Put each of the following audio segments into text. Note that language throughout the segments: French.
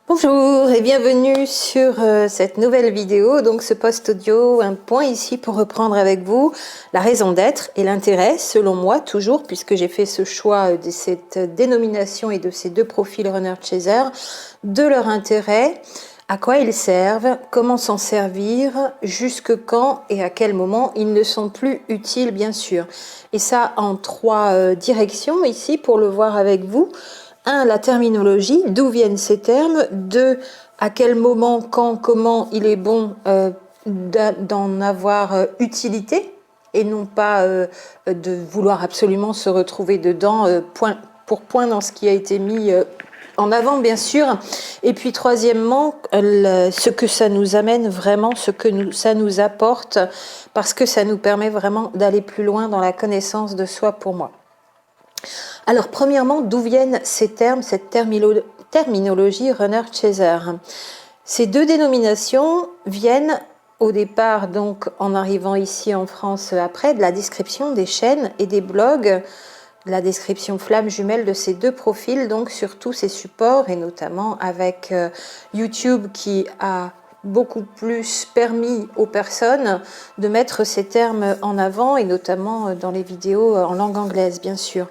Bonjour et bienvenue sur cette nouvelle vidéo, donc ce post audio, un point ici pour reprendre avec vous la raison d'être et l'intérêt, selon moi toujours, puisque j'ai fait ce choix de cette dénomination et de ces deux profils runner-chaser, de leur intérêt, à quoi ils servent, comment s'en servir, jusque quand et à quel moment ils ne sont plus utiles bien sûr. Et ça en trois directions ici pour le voir avec vous. 1. La terminologie, d'où viennent ces termes. 2. À quel moment, quand, comment il est bon d'en avoir utilité et non pas de vouloir absolument se retrouver dedans point pour point dans ce qui a été mis en avant bien sûr. Et puis troisièmement, ce que ça nous amène vraiment, ça nous apporte, parce que ça nous permet vraiment d'aller plus loin dans la connaissance de soi pour moi. Alors, premièrement, d'où viennent ces termes, cette terminologie runner-chaser? Ces deux dénominations viennent au départ, donc en arrivant ici en France après, de la description des chaînes et des blogs, de la description flamme jumelle de ces deux profils, donc sur tous ces supports, et notamment avec YouTube qui a beaucoup plus permis aux personnes de mettre ces termes en avant, et notamment dans les vidéos en langue anglaise, bien sûr.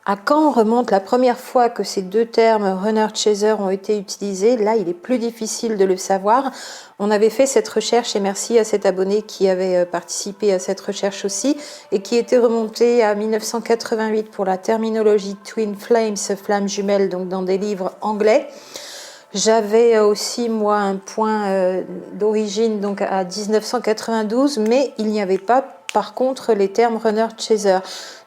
À quand remonte la première fois que ces deux termes runner-chaser ont été utilisés? Là, il est plus difficile de le savoir. On avait fait cette recherche et merci à cet abonné qui avait participé à cette recherche aussi et qui était remonté à 1988 pour la terminologie Twin Flames, flamme jumelle, donc dans des livres anglais. J'avais aussi, moi, un point d'origine donc à 1992, mais il n'y avait pas, par contre, les termes runner-chaser.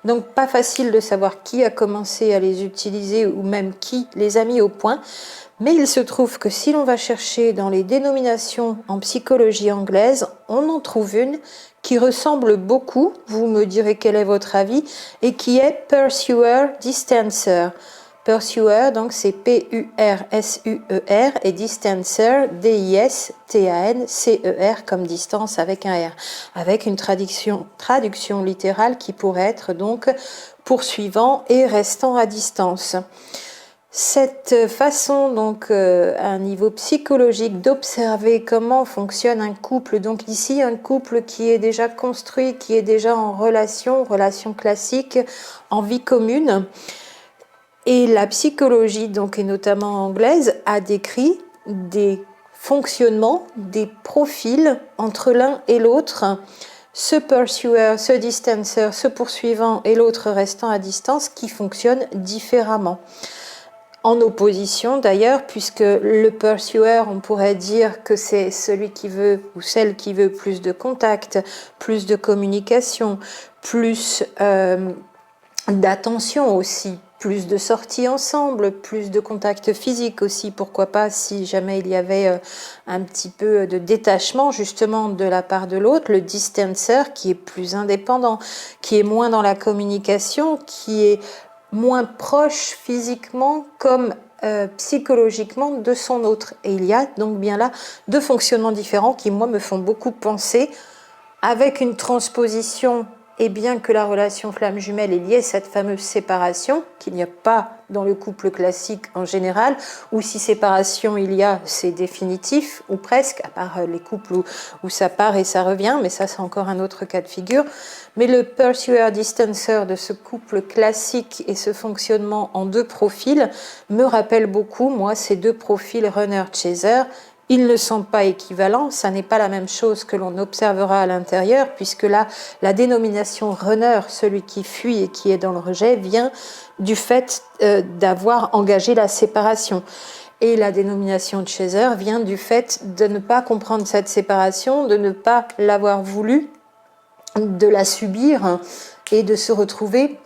Donc, pas facile de savoir qui a commencé à les utiliser ou même qui les a mis au point. Mais il se trouve que si l'on va chercher dans les dénominations en psychologie anglaise, on en trouve une qui ressemble beaucoup, vous me direz quel est votre avis, et qui est Pursuer Distancer. Pursuer, donc c'est P-U-R-S-U-E-R et Distancer, D-I-S-T-A-N-C-E-R comme distance avec un R, avec une traduction littérale qui pourrait être donc poursuivant et restant à distance. Cette façon, donc, à un niveau psychologique, d'observer comment fonctionne un couple, donc ici un couple qui est déjà construit, qui est déjà en relation classique, en vie commune. Et la psychologie, donc, et notamment anglaise, a décrit des fonctionnements, des profils entre l'un et l'autre, ce pursuer, ce distancer, ce poursuivant et l'autre restant à distance, qui fonctionnent différemment. En opposition d'ailleurs, puisque le pursuer, on pourrait dire que c'est celui qui veut ou celle qui veut plus de contact, plus de communication, plus d'attention aussi, plus de sorties ensemble, plus de contact physique aussi, pourquoi pas si jamais il y avait un petit peu de détachement justement de la part de l'autre, le distancer qui est plus indépendant, qui est moins dans la communication, qui est moins proche physiquement comme psychologiquement de son autre. Et il y a donc bien là deux fonctionnements différents qui moi me font beaucoup penser, avec une transposition. Et bien que la relation flamme jumelle est liée à cette fameuse séparation, qu'il n'y a pas dans le couple classique en général, ou si séparation il y a, c'est définitif, ou presque, à part les couples où ça part et ça revient, mais ça c'est encore un autre cas de figure. Mais le pursuer-distancer de ce couple classique et ce fonctionnement en deux profils me rappelle beaucoup, moi, ces deux profils runner-chaser. Ils ne sont pas équivalents, ça n'est pas la même chose que l'on observera à l'intérieur, puisque là, la dénomination runner, celui qui fuit et qui est dans le rejet, vient du fait d'avoir engagé la séparation. Et la dénomination chaser vient du fait de ne pas comprendre cette séparation, de ne pas l'avoir voulu, de la subir et de se retrouver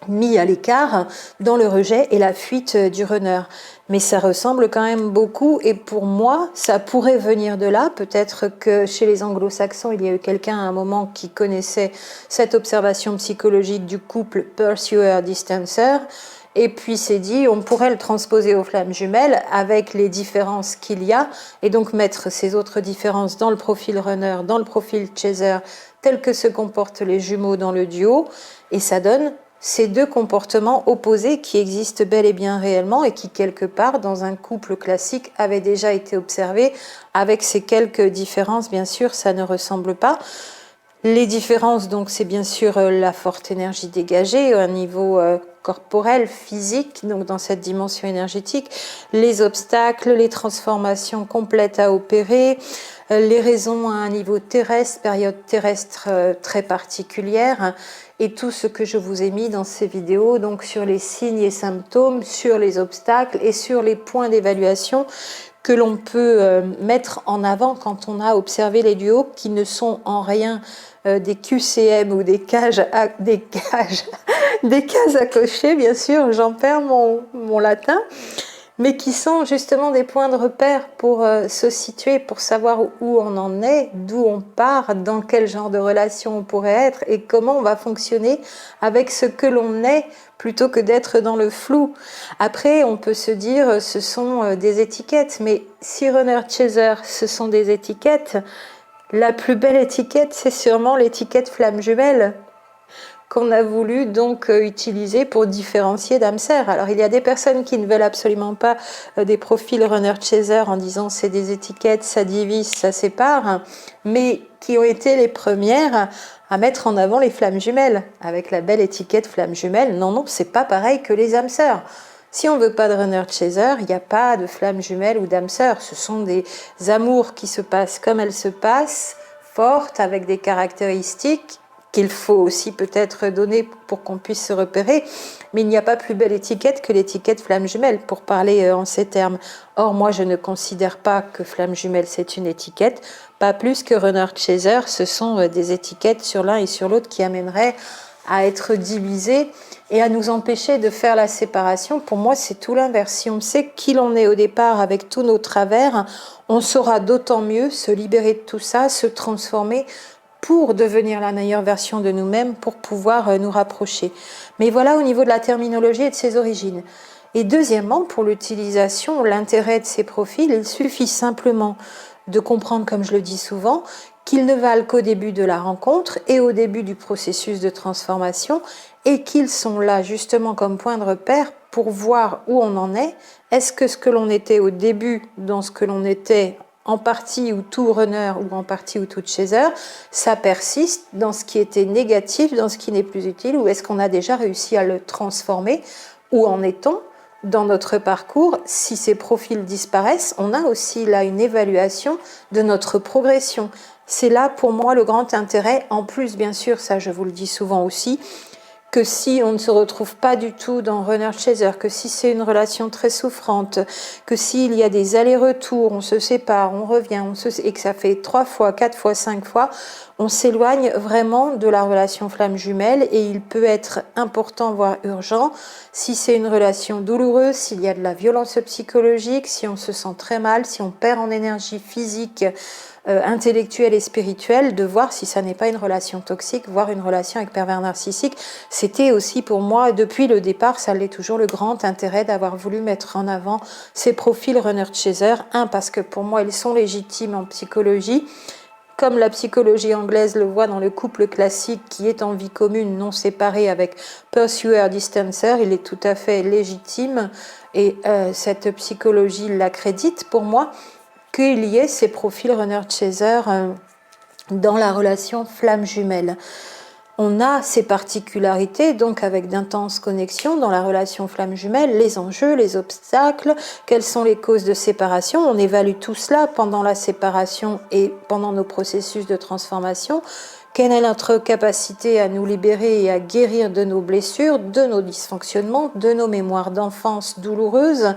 mis à l'écart dans le rejet et la fuite du runner. Mais ça ressemble quand même beaucoup et pour moi, ça pourrait venir de là. Peut-être que chez les anglo-saxons, il y a eu quelqu'un à un moment qui connaissait cette observation psychologique du couple pursuer-distancer et puis s'est dit on pourrait le transposer aux flammes jumelles avec les différences qu'il y a et donc mettre ces autres différences dans le profil runner, dans le profil chaser tel que se comportent les jumeaux dans le duo et ça donne ces deux comportements opposés qui existent bel et bien réellement et qui, quelque part, dans un couple classique, avaient déjà été observés, avec ces quelques différences, bien sûr, ça ne ressemble pas. Les différences, donc, c'est bien sûr la forte énergie dégagée à un niveau corporel, physique, donc dans cette dimension énergétique, les obstacles, les transformations complètes à opérer, les raisons à un niveau terrestre, période terrestre très particulière, et tout ce que je vous ai mis dans ces vidéos, donc sur les signes et symptômes, sur les obstacles et sur les points d'évaluation que l'on peut mettre en avant quand on a observé les duos qui ne sont en rien des QCM ou des cases à cocher, bien sûr, j'en perds mon latin, mais qui sont justement des points de repère pour se situer, pour savoir où on en est, d'où on part, dans quel genre de relation on pourrait être et comment on va fonctionner avec ce que l'on est plutôt que d'être dans le flou. Après, on peut se dire ce sont des étiquettes, mais si runner chaser, ce sont des étiquettes, la plus belle étiquette, c'est sûrement l'étiquette flamme jumelle qu'on a voulu donc utiliser pour différencier d'âme sœur. Alors il y a des personnes qui ne veulent absolument pas des profils runner chaser en disant c'est des étiquettes, ça divise, ça sépare, mais qui ont été les premières à mettre en avant les flammes jumelles avec la belle étiquette flamme jumelle. Non, non, c'est pas pareil que les âmes sœurs. Si on veut pas de runner chaser, il n'y a pas de flamme jumelle ou d'âme sœur. Ce sont des amours qui se passent comme elles se passent, fortes, avec des caractéristiques qu'il faut aussi peut-être donner pour qu'on puisse se repérer, mais il n'y a pas plus belle étiquette que l'étiquette flamme jumelle, pour parler en ces termes. Or, moi, je ne considère pas que flamme jumelle, c'est une étiquette, pas plus que runner chaser, ce sont des étiquettes sur l'un et sur l'autre qui amèneraient à être divisés et à nous empêcher de faire la séparation. Pour moi, c'est tout l'inverse. Si on sait qui l'on est au départ avec tous nos travers, on saura d'autant mieux se libérer de tout ça, se transformer, pour devenir la meilleure version de nous-mêmes, pour pouvoir nous rapprocher. Mais voilà au niveau de la terminologie et de ses origines. Et deuxièmement, pour l'utilisation, l'intérêt de ces profils, il suffit simplement de comprendre, comme je le dis souvent, qu'ils ne valent qu'au début de la rencontre et au début du processus de transformation, et qu'ils sont là justement comme point de repère pour voir où on en est. Est-ce que ce que l'on était au début, dans ce que l'on était en partie ou tout runner ou en partie ou tout chaser, ça persiste dans ce qui était négatif, dans ce qui n'est plus utile, ou est-ce qu'on a déjà réussi à le transformer? Où en est-on dans notre parcours? Si ces profils disparaissent, on a aussi là une évaluation de notre progression. C'est là pour moi le grand intérêt, en plus bien sûr, ça je vous le dis souvent aussi, que si on ne se retrouve pas du tout dans runner chaser, que si c'est une relation très souffrante, que s'il y a des allers-retours, on se sépare, on revient, et que ça fait 3 fois, 4 fois, 5 fois, on s'éloigne vraiment de la relation flamme jumelle, et il peut être important, voire urgent, si c'est une relation douloureuse, s'il y a de la violence psychologique, si on se sent très mal, si on perd en énergie physique, intellectuelle et spirituelle, de voir si ça n'est pas une relation toxique, voire une relation avec pervers narcissique. C'était aussi pour moi, depuis le départ, ça l'est toujours, le grand intérêt d'avoir voulu mettre en avant ces profils runner chaser. Parce que pour moi, ils sont légitimes en psychologie, comme la psychologie anglaise le voit dans le couple classique qui est en vie commune, non séparée, avec pursuer, distancer, il est tout à fait légitime, et cette psychologie l'accrédite pour moi, qu'il y ait ces profils runner chaser dans la relation flamme jumelle. On a ces particularités, donc avec d'intenses connexions dans la relation flamme jumelle, les enjeux, les obstacles, quelles sont les causes de séparation. On évalue tout cela pendant la séparation et pendant nos processus de transformation. Quelle est notre capacité à nous libérer et à guérir de nos blessures, de nos dysfonctionnements, de nos mémoires d'enfance douloureuses,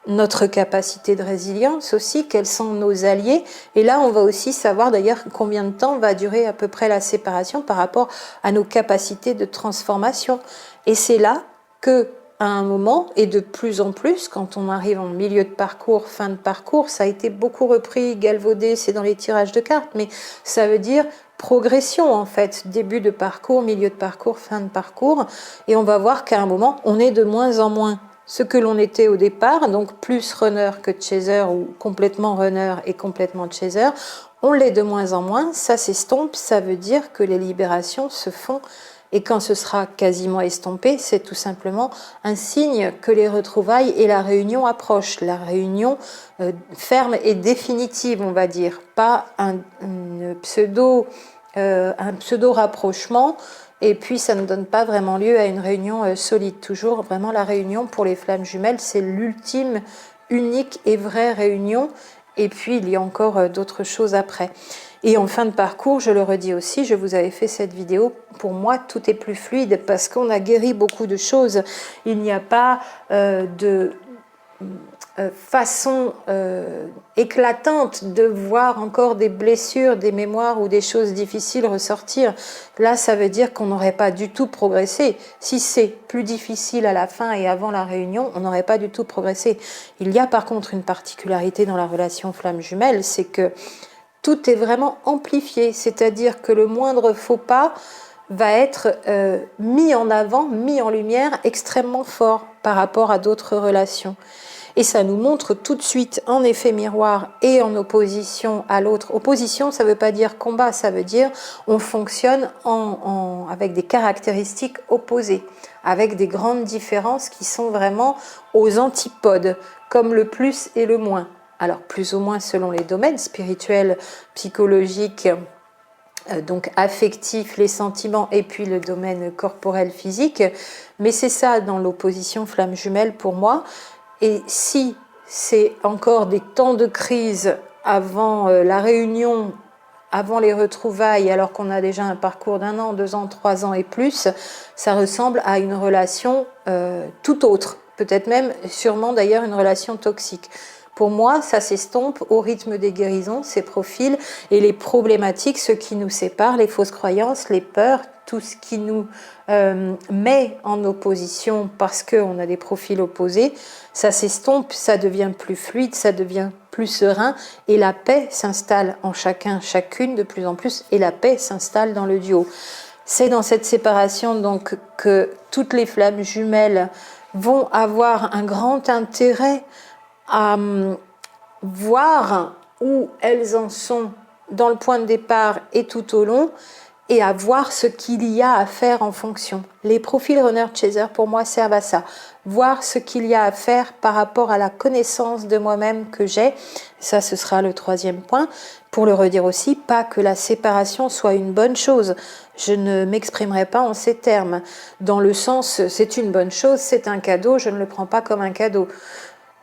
notre capacité de résilience aussi, quels sont nos alliés. Et là, on va aussi savoir d'ailleurs combien de temps va durer à peu près la séparation par rapport à nos capacités de transformation. Et c'est là que, à un moment, et de plus en plus, quand on arrive en milieu de parcours, fin de parcours, ça a été beaucoup repris, galvaudé, c'est dans les tirages de cartes, mais ça veut dire progression en fait, début de parcours, milieu de parcours, fin de parcours, et on va voir qu'à un moment, on est de moins en moins ce que l'on était au départ, donc plus runner que chaser, ou complètement runner et complètement chaser, on l'est de moins en moins, ça s'estompe, ça veut dire que les libérations se font Et quand ce sera quasiment estompé, c'est tout simplement un signe que les retrouvailles et la réunion approchent. La réunion ferme et définitive, on va dire, pas un pseudo rapprochement, et puis ça ne donne pas vraiment lieu à une réunion solide. Toujours vraiment la réunion pour les flammes jumelles, c'est l'ultime, unique et vraie réunion, et puis il y a encore d'autres choses après. Et en fin de parcours, je le redis aussi, je vous avais fait cette vidéo, pour moi tout est plus fluide parce qu'on a guéri beaucoup de choses. Il n'y a pas de façon éclatante de voir encore des blessures, des mémoires ou des choses difficiles ressortir. Là, ça veut dire qu'on n'aurait pas du tout progressé. Si c'est plus difficile à la fin et avant la réunion, on n'aurait pas du tout progressé. Il y a par contre une particularité dans la relation flamme jumelle, c'est que tout est vraiment amplifié, c'est-à-dire que le moindre faux pas va être mis en avant, mis en lumière extrêmement fort par rapport à d'autres relations. Et ça nous montre tout de suite en effet miroir et en opposition à l'autre. Opposition, ça ne veut pas dire combat, ça veut dire on fonctionne avec des caractéristiques opposées, avec des grandes différences qui sont vraiment aux antipodes, comme le plus et le moins. Alors plus ou moins selon les domaines spirituels, psychologiques, donc affectifs, les sentiments, et puis le domaine corporel, physique. Mais c'est ça dans l'opposition flamme jumelle pour moi. Et si c'est encore des temps de crise avant la réunion, avant les retrouvailles, alors qu'on a déjà un parcours d'1 an, 2 ans, 3 ans et plus, ça ressemble à une relation tout autre. Peut-être même, sûrement d'ailleurs, une relation toxique. Pour moi, ça s'estompe au rythme des guérisons, ces profils et les problématiques, ce qui nous sépare, les fausses croyances, les peurs, tout ce qui nous met en opposition parce qu'on a des profils opposés, ça s'estompe, ça devient plus fluide, ça devient plus serein et la paix s'installe en chacun, chacune de plus en plus et la paix s'installe dans le duo. C'est dans cette séparation donc que toutes les flammes jumelles vont avoir un grand intérêt à voir où elles en sont dans le point de départ et tout au long, et à voir ce qu'il y a à faire en fonction. Les profils runner chaser pour moi servent à ça, voir ce qu'il y a à faire par rapport à la connaissance de moi-même que j'ai. Ça, ce sera le 3e point. Pour le redire aussi, pas que la séparation soit une bonne chose. Je ne m'exprimerai pas en ces termes, dans le sens c'est une bonne chose, c'est un cadeau, je ne le prends pas comme un cadeau.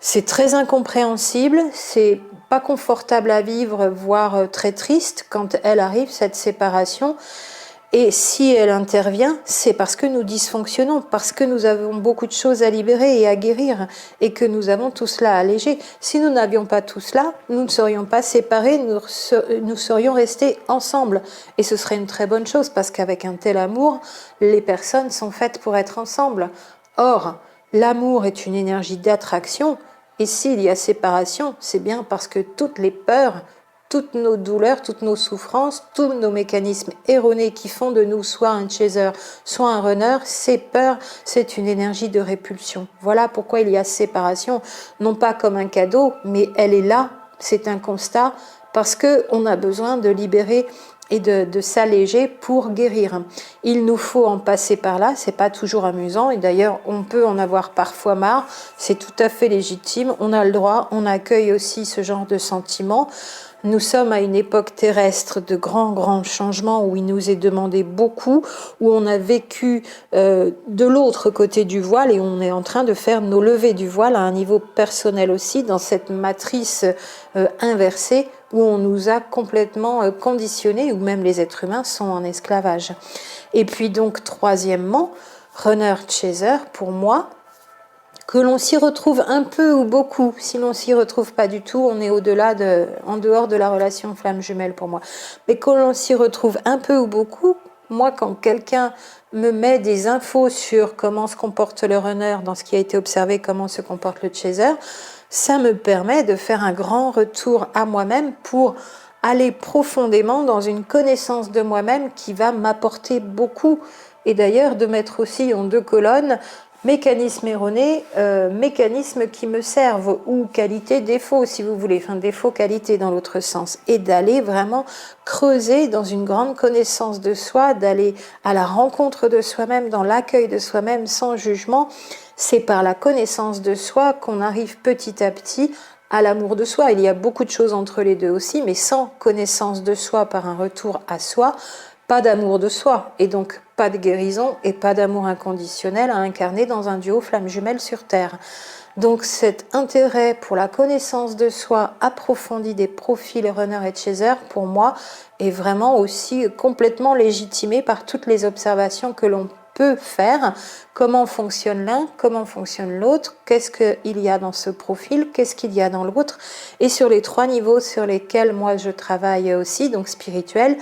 C'est très incompréhensible, c'est pas confortable à vivre, voire très triste quand elle arrive, cette séparation. Et si elle intervient, c'est parce que nous dysfonctionnons, parce que nous avons beaucoup de choses à libérer et à guérir, et que nous avons tout cela à alléger. Si nous n'avions pas tout cela, nous ne serions pas séparés, nous serions restés ensemble. Et ce serait une très bonne chose, parce qu'avec un tel amour, les personnes sont faites pour être ensemble. Or, l'amour est une énergie d'attraction, et s'il y a séparation, c'est bien parce que toutes les peurs, toutes nos douleurs, toutes nos souffrances, tous nos mécanismes erronés qui font de nous soit un chaser, soit un runner, ces peurs, c'est une énergie de répulsion. Voilà pourquoi il y a séparation, non pas comme un cadeau, mais elle est là, c'est un constat, parce qu'on a besoin de libérer et de s'alléger pour guérir. Il nous faut en passer par là, c'est pas toujours amusant, et d'ailleurs on peut en avoir parfois marre, c'est tout à fait légitime, on a le droit, on accueille aussi ce genre de sentiments. Nous sommes à une époque terrestre de grands changements où il nous est demandé beaucoup, où on a vécu de l'autre côté du voile et on est en train de faire nos levées du voile à un niveau personnel aussi, dans cette matrice inversée où on nous a complètement conditionnés, où même les êtres humains sont en esclavage. Et puis donc, troisièmement, runner-chaser, pour moi, que l'on s'y retrouve un peu ou beaucoup. Si l'on s'y retrouve pas du tout, on est en dehors de la relation flamme jumelle pour moi. Mais que l'on s'y retrouve un peu ou beaucoup, moi, quand quelqu'un me met des infos sur comment se comporte le runner dans ce qui a été observé, comment se comporte le chaser, ça me permet de faire un grand retour à moi-même pour aller profondément dans une connaissance de moi-même qui va m'apporter beaucoup. Et d'ailleurs, de mettre aussi en 2 colonnes Mécanisme erroné, mécanisme qui me servent, ou qualité, défaut si vous voulez, enfin défaut, qualité dans l'autre sens, et d'aller vraiment creuser dans une grande connaissance de soi, d'aller à la rencontre de soi-même, dans l'accueil de soi-même sans jugement. C'est par la connaissance de soi qu'on arrive petit à petit à l'amour de soi. Il y a beaucoup de choses entre les deux aussi, mais sans connaissance de soi par un retour à soi, pas d'amour de soi, et donc pas de guérison et pas d'amour inconditionnel à incarner dans un duo flamme jumelle sur Terre. Donc cet intérêt pour la connaissance de soi approfondie des profils runner et chaser, pour moi, est vraiment aussi complètement légitimé par toutes les observations que l'on peut faire, comment fonctionne l'un, comment fonctionne l'autre, qu'est-ce qu'il y a dans ce profil, qu'est-ce qu'il y a dans l'autre, et sur les 3 niveaux sur lesquels moi je travaille aussi, donc spirituel,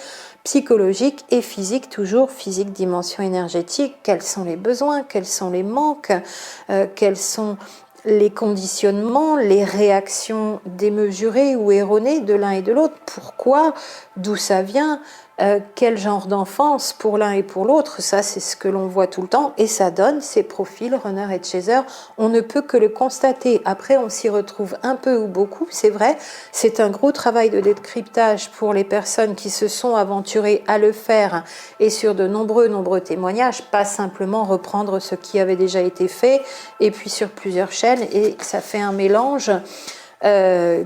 psychologique et physique, toujours physique, dimension énergétique, quels sont les besoins, quels sont les manques, quels sont les conditionnements, les réactions démesurées ou erronées de l'un et de l'autre, pourquoi, d'où ça vient, quel genre d'enfance pour l'un et pour l'autre, ça c'est ce que l'on voit tout le temps, et ça donne ces profils runner et chaser, on ne peut que le constater. Après on s'y retrouve un peu ou beaucoup, c'est vrai, c'est un gros travail de décryptage pour les personnes qui se sont aventurées à le faire, et sur de nombreux témoignages, pas simplement reprendre ce qui avait déjà été fait, et puis sur plusieurs chaînes, et ça fait un mélange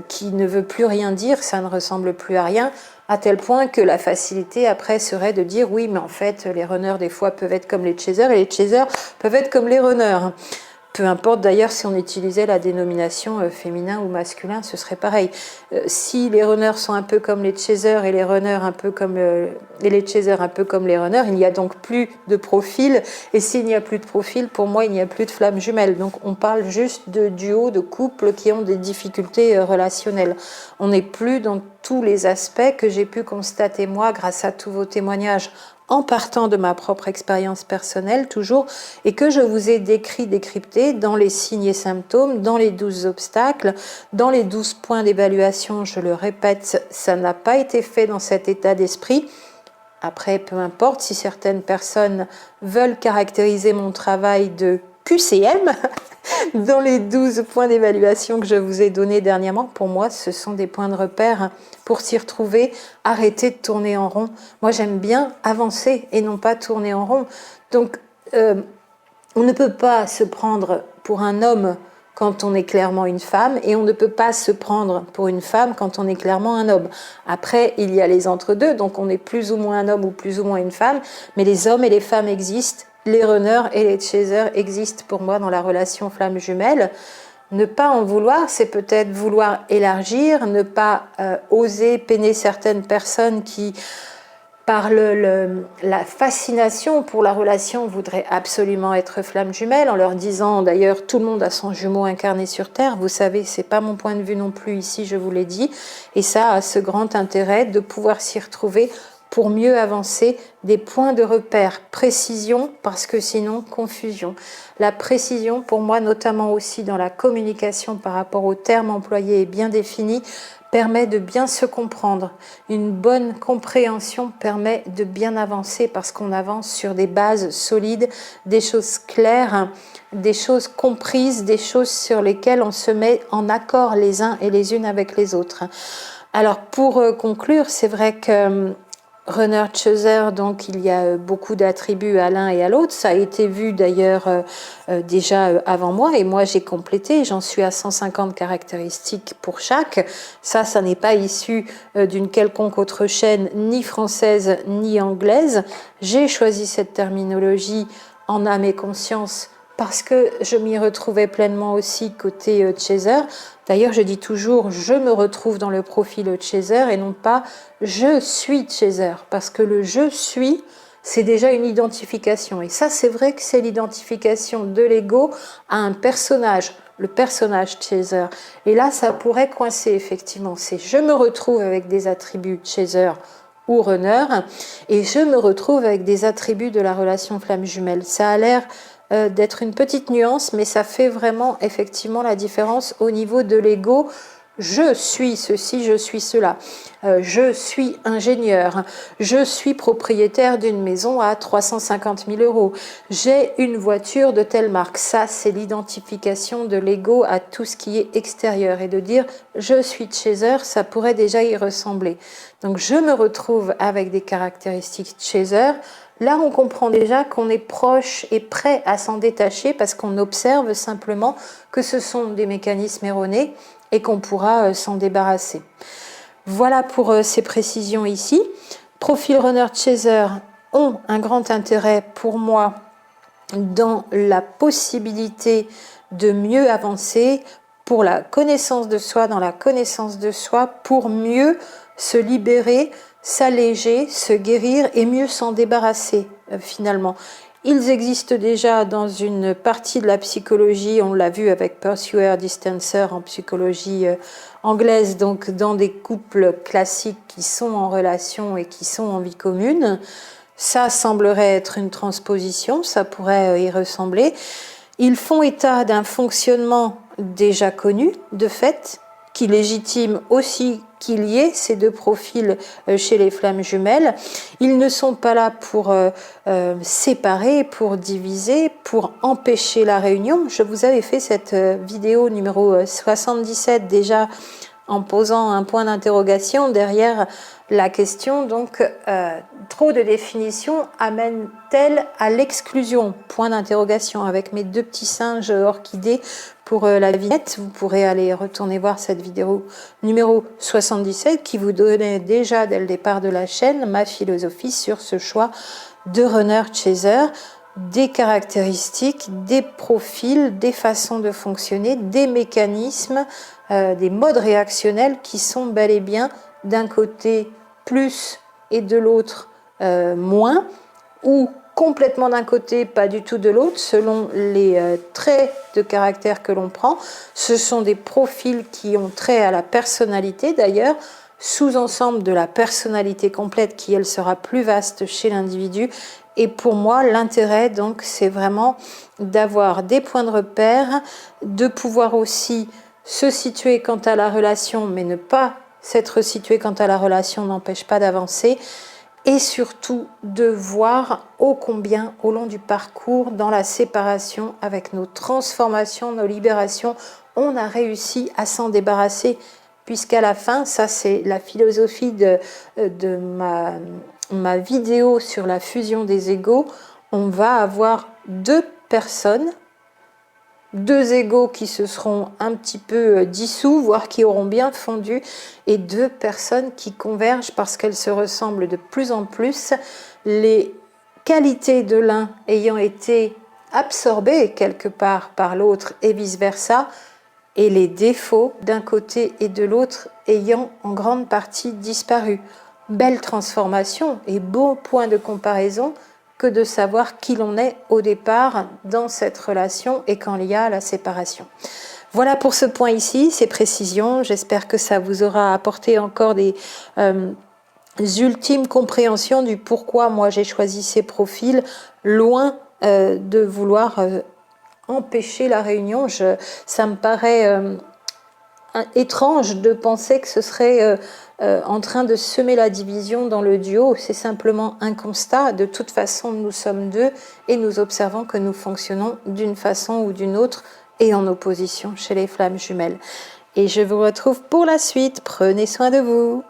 qui ne veut plus rien dire, ça ne ressemble plus à rien, à tel point que la facilité après serait de dire oui, mais en fait les runners des fois peuvent être comme les chasers et les chasers peuvent être comme les runners. Peu importe d'ailleurs si on utilisait la dénomination féminin ou masculin, ce serait pareil. Si les runners sont un peu comme les chasers et les runners un peu comme et les chasers un peu comme les runners, il n'y a donc plus de profil. Et s'il n'y a plus de profil, pour moi, il n'y a plus de flammes jumelles. Donc on parle juste de duos, de couples qui ont des difficultés relationnelles. On n'est plus dans tous les aspects que j'ai pu constater moi grâce à tous vos témoignages, en partant de ma propre expérience personnelle toujours, et que je vous ai décrypté dans les signes et symptômes, dans les 12 obstacles, dans les 12 points d'évaluation. Je le répète, ça n'a pas été fait dans cet état d'esprit. Après, peu importe si certaines personnes veulent caractériser mon travail de QCM, dans les 12 points d'évaluation que je vous ai donnés dernièrement, pour moi, ce sont des points de repère pour s'y retrouver, arrêter de tourner en rond. Moi, j'aime bien avancer et non pas tourner en rond. Donc, on ne peut pas se prendre pour un homme quand on est clairement une femme, et on ne peut pas se prendre pour une femme quand on est clairement un homme. Après, il y a les entre-deux, donc on est plus ou moins un homme ou plus ou moins une femme, mais les hommes et les femmes existent, les runners et les chasers existent pour moi dans la relation flamme jumelle. Ne pas en vouloir, c'est peut-être vouloir élargir, ne pas oser peiner certaines personnes qui, par la fascination pour la relation, voudraient absolument être flamme jumelle, en leur disant, d'ailleurs, tout le monde a son jumeau incarné sur Terre, vous savez, c'est pas mon point de vue non plus ici, je vous l'ai dit, et ça a ce grand intérêt de pouvoir s'y retrouver pour mieux avancer, des points de repère, précision, parce que sinon, confusion. La précision, pour moi, notamment aussi dans la communication par rapport aux termes employés et bien définis, permet de bien se comprendre. Une bonne compréhension permet de bien avancer parce qu'on avance sur des bases solides, des choses claires, des choses comprises, des choses sur lesquelles on se met en accord les uns et les unes avec les autres. Alors pour conclure, c'est vrai que runner chaser, donc il y a beaucoup d'attributs à l'un et à l'autre. Ça a été vu d'ailleurs déjà avant moi, et moi j'ai complété, j'en suis à 150 caractéristiques pour chaque. Ça n'est pas issu d'une quelconque autre chaîne, ni française ni anglaise. J'ai choisi cette terminologie en âme et conscience parce que je m'y retrouvais pleinement aussi côté chaser. D'ailleurs, je dis toujours, je me retrouve dans le profil chaser et non pas je suis chaser, parce que le je suis, c'est déjà une identification. Et ça, c'est vrai que c'est l'identification de l'ego à un personnage, le personnage chaser. Et là, ça pourrait coincer, effectivement. C'est je me retrouve avec des attributs chaser ou runner, et je me retrouve avec des attributs de la relation flamme jumelle. Ça a l'air d'être une petite nuance, mais ça fait vraiment effectivement la différence au niveau de l'ego Je suis ceci, je suis cela. Je suis ingénieur. Je suis propriétaire d'une maison à 350 000 euros. J'ai une voiture de telle marque. Ça, c'est l'identification de l'ego à tout ce qui est extérieur. Et de dire je suis chaser, ça pourrait déjà y ressembler. Donc, je me retrouve avec des caractéristiques chaser. Là, on comprend déjà qu'on est proche et prêt à s'en détacher parce qu'on observe simplement que ce sont des mécanismes erronés et qu'on pourra s'en débarrasser. Voilà pour ces précisions ici. Profil runner chaser ont un grand intérêt pour moi dans la possibilité de mieux avancer, pour la connaissance de soi, dans la connaissance de soi, pour mieux se libérer, s'alléger, se guérir et mieux s'en débarrasser finalement. Ils existent déjà dans une partie de la psychologie, on l'a vu avec Pursuer Distancer en psychologie anglaise, donc dans des couples classiques qui sont en relation et qui sont en vie commune. Ça semblerait être une transposition, ça pourrait y ressembler. Ils font état d'un fonctionnement déjà connu, de fait, qui légitime aussi qu'il y ait ces deux profils chez les flammes jumelles. Ils ne sont pas là pour séparer, pour diviser, pour empêcher la réunion. Je vous avais fait cette vidéo numéro 77 déjà en posant un point d'interrogation derrière la question, donc trop de définitions amène-t-elle à l'exclusion? Point d'interrogation avec mes deux petits singes orchidées pour la vignette. Vous pourrez aller retourner voir cette vidéo numéro 77 qui vous donnait déjà dès le départ de la chaîne ma philosophie sur ce choix de runner chaser, des caractéristiques, des profils, des façons de fonctionner, des mécanismes, des modes réactionnels qui sont bel et bien d'un côté plus et de l'autre moins, ou complètement d'un côté, pas du tout de l'autre, selon les traits de caractère que l'on prend. Ce sont des profils qui ont trait à la personnalité d'ailleurs, sous-ensemble de la personnalité complète qui, elle, sera plus vaste chez l'individu. Et pour moi, l'intérêt, donc, c'est vraiment d'avoir des points de repère, de pouvoir aussi se situer quant à la relation, mais ne pas s'être situé quant à la relation n'empêche pas d'avancer, et surtout de voir ô combien, au long du parcours, dans la séparation, avec nos transformations, nos libérations, on a réussi à s'en débarrasser, puisqu'à la fin, ça c'est la philosophie de ma vidéo sur la fusion des égos, on va avoir deux personnes, deux égos qui se seront un petit peu dissous, voire qui auront bien fondu, et deux personnes qui convergent parce qu'elles se ressemblent de plus en plus, les qualités de l'un ayant été absorbées quelque part par l'autre et vice-versa, et les défauts d'un côté et de l'autre ayant en grande partie disparu. Belle transformation et beau point de comparaison que de savoir qui l'on est au départ dans cette relation et quand il y a la séparation. Voilà pour ce point ici, ces précisions. J'espère que ça vous aura apporté encore des ultimes compréhensions du pourquoi moi j'ai choisi ces profils, loin de vouloir empêcher la réunion. Ça me paraît étrange de penser que ce serait en train de semer la division dans le duo. C'est simplement un constat. De toute façon, nous sommes deux et nous observons que nous fonctionnons d'une façon ou d'une autre et en opposition chez les flammes jumelles. Et je vous retrouve pour la suite. Prenez soin de vous.